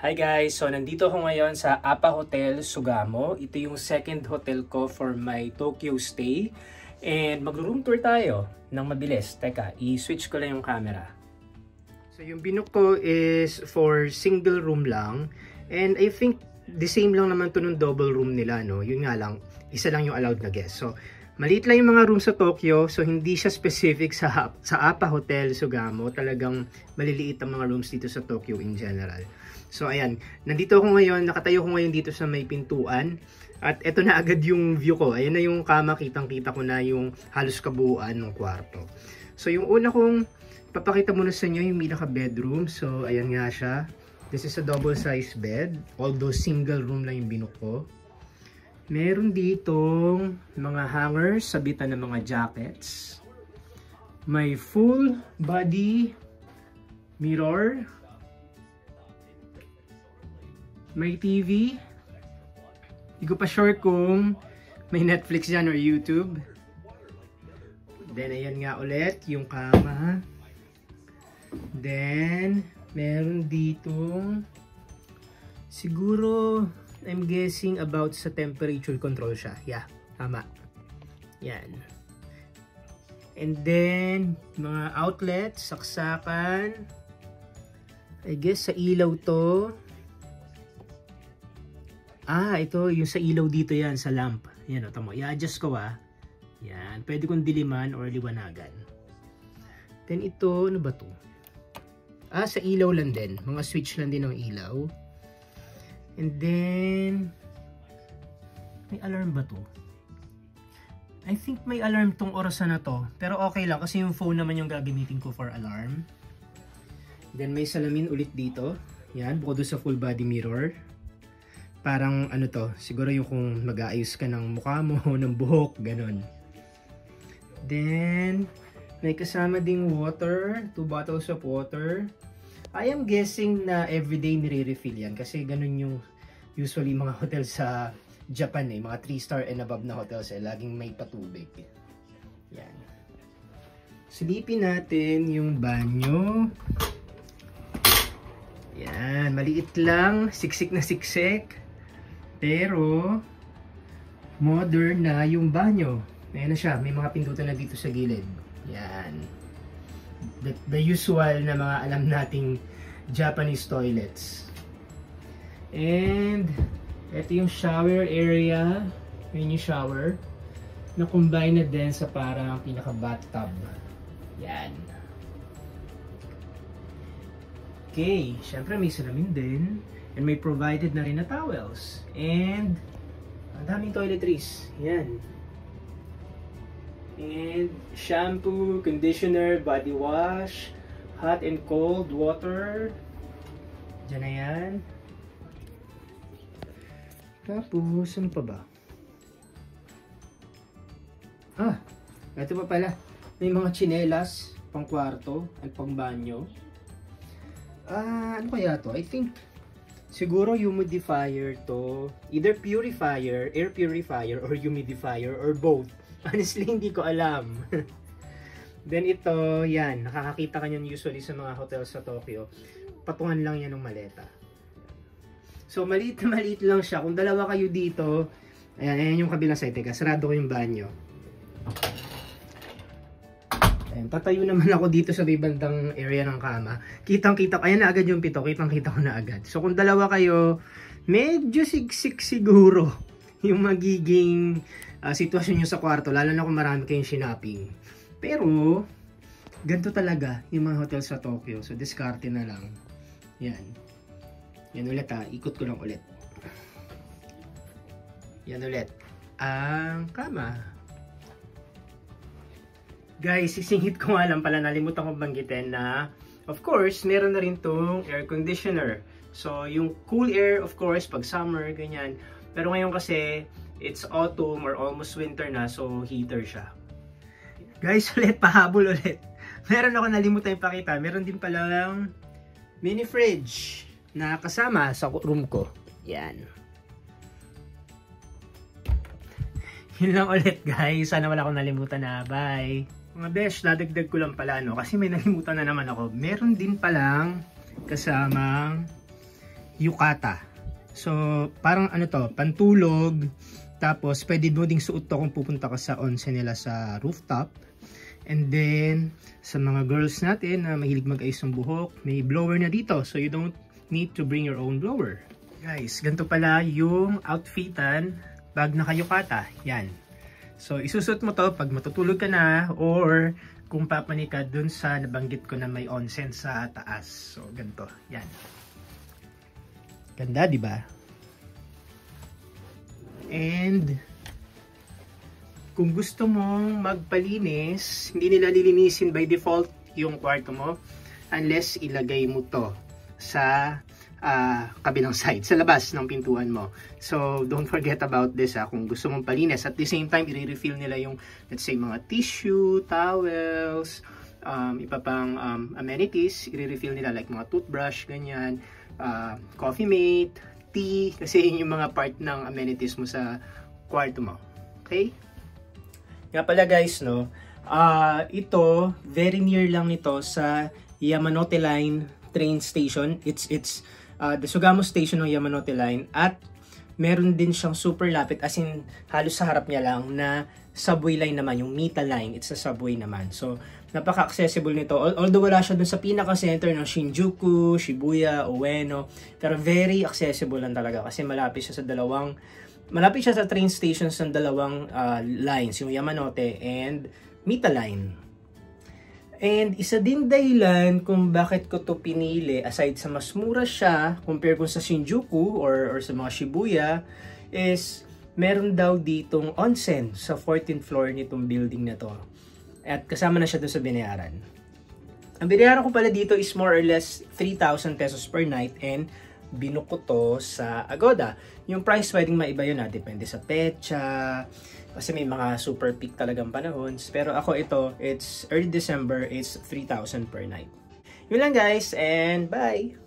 Hi guys! So nandito ako ngayon sa Appa Hotel, Sugamo. Ito yung second hotel ko for my Tokyo stay. And magro-room tour tayo ng mabilis. Teka, i-switch ko lang yung camera. So yung binook ko is for single room lang. And I think the same lang naman to nung double room nila, no? Yun nga lang, isa lang yung allowed na guest. So maliit lang yung mga room sa Tokyo. So hindi siya specific sa Appa Hotel, Sugamo. Talagang maliliit ang mga rooms dito sa Tokyo in general. So ayan, nandito ako ngayon, nakatayo ko ngayon dito sa may pintuan. At eto na agad yung view ko. Ayan na yung kama, kitang-kita ko na yung halos kabuuan ng kwarto. So yung una kong papakita muna sa inyo yung pinaka bedroom. So ayan nga siya. This is a double size bed. Although single room lang yung binook ko. Meron ditong mga hangers, sabitan ng mga jackets. May full body mirror. May TV. Hindi ko pa sure kung may Netflix yan or YouTube. Then, ayan nga ulit yung kama. Then, meron ditong siguro, I'm guessing about sa temperature control siya. Yeah, tama. Yan. And then, mga outlets, saksakan. I guess sa ilaw to. Ito yung sa ilaw dito yan, sa lamp. Yan o, tamo. I-adjust ko Yan. Pwede kong diliman or liwanagan. Then ito, ano ba to? Sa ilaw lang din. Mga switch lang din ng ilaw. And then, may alarm ba to? I think may alarm tong orasan na to. Pero okay lang kasi yung phone naman yung gagamitin ko for alarm. Then may salamin ulit dito. Yan, bukod sa full body mirror. Parang ano to, siguro yung kung mag-aayos ka ng mukha mo, ng buhok, ganun. Then, may kasama ding water, 2 bottles of water. I am guessing na everyday nire-refill yan kasi ganun yung usually mga hotel sa Japan mga 3-star and above na hotels laging may patubig. Yan. Silipin natin yung banyo. Yan, maliit lang, siksik na siksik. Pero, modern na yung banyo. Ayan na siya. May mga pindutan na dito sa gilid. Yan. The usual na mga alam nating Japanese toilets. And, ito yung shower area. Yun yung shower. Na combine na din sa parang pinaka-bathtub. Yan. Okay. Siyempre may salamin din. And may provided na rin na towels. And, ang daming toiletries. Yan. And, shampoo, conditioner, body wash, hot and cold water. Diyan na yan. Tapos, ano pa ba? Ito pa pala. May mga tsinelas, pang kwarto, at pang banyo. Ano kaya to? I think, siguro humidifier to, either purifier, air purifier, or humidifier, or both. Honestly, hindi ko alam. Then ito, yan, nakakakita ka niyan usually sa mga hotels sa Tokyo. Patungan lang yan ng maleta. So, maliit na maliit lang siya. Kung dalawa kayo dito, ayan yung kabilang side. Teka, sarado ko yung banyo. Ayan, tatayo naman ako dito sa may bandang area ng kama. Kitang-kita ko, ayan na agad yung pito, kitang-kita ko na agad. So kung dalawa kayo, medyo siksik siguro yung magiging sitwasyon nyo sa kwarto, lalo na kung marami kayong shinaping. Pero, ganito talaga yung mga hotel sa Tokyo. So diskarte na lang. Yan. Yan ulit ikot ko lang ulit. Yan ulit. Ang kama. Guys, sisingit ko nga lang pala, nalimutan ko banggitin na of course, meron na rin tong air conditioner. So, yung cool air, of course, pag summer, ganyan. Pero ngayon kasi, it's autumn or almost winter na, so heater siya. Guys, ulit, pahabol ulit. Meron ako nalimutan ipakita. Meron din palang mini fridge na kasama sa room ko. Yan. Yun lang ulit, guys. Sana wala akong nalimutan na. Bye! Mga besh, dadagdag ko lang pala, no? Kasi may nalimutan na naman ako. Meron din palang kasamang yukata. So, parang ano to, pantulog. Tapos, pwede mo ding suot to kung pupunta ka sa onsen nila sa rooftop. And then, sa mga girls natin na mahilig mag-ayos ng buhok, may blower na dito. So, you don't need to bring your own blower. Guys, ganito pala yung outfitan pag naka-yukata. Yan. So, isusot mo to pag matutulog ka na or kung papanik ka dun sa nabanggit ko na may onsen sa taas. So, ganito. Yan. Ganda, di ba? And kung gusto mong magpalinis, hindi nila lilinisin by default yung kwarto mo unless ilagay mo to sa kabilang side, sa labas ng pintuan mo. So, don't forget about this kung gusto mong palinis. At the same time, i-refill nila yung, let's say, mga tissue, towels, iba pang amenities, i-refill nila like mga toothbrush, ganyan, coffee mate, tea, kasi yun yung mga part ng amenities mo sa kwarto mo. Okay? Nga pala guys, no, ito, very near lang nito sa Yamanote Line train station. It's the Sugamo station ng Yamanote Line, at meron din siyang super lapit, as in halos sa harap niya lang, na subway line naman, yung Mita Line. It's a subway naman. So, napaka-accessible nito. Although wala siya dun sa pinaka-center ng Shinjuku, Shibuya, Ueno, pero very accessible lang talaga kasi malapit siya sa train stations ng dalawang lines, yung Yamanote and Mita Line. And isa din dahilan kung bakit ko to pinili, aside sa mas mura siya compare ko sa Shinjuku or sa mga Shibuya, is meron daw ditong onsen sa 14th floor nitong building na to. At kasama na siya dun sa binayaran. Ang binayaran ko pala dito is more or less 3,000 pesos per night, and binook ko to sa Agoda. Yung price pwedeng maiba yun depende sa petsa, kasi may mga super peak talagang panahon. Pero ako it's early December, it's 3,000 per night. Yun lang guys, and bye!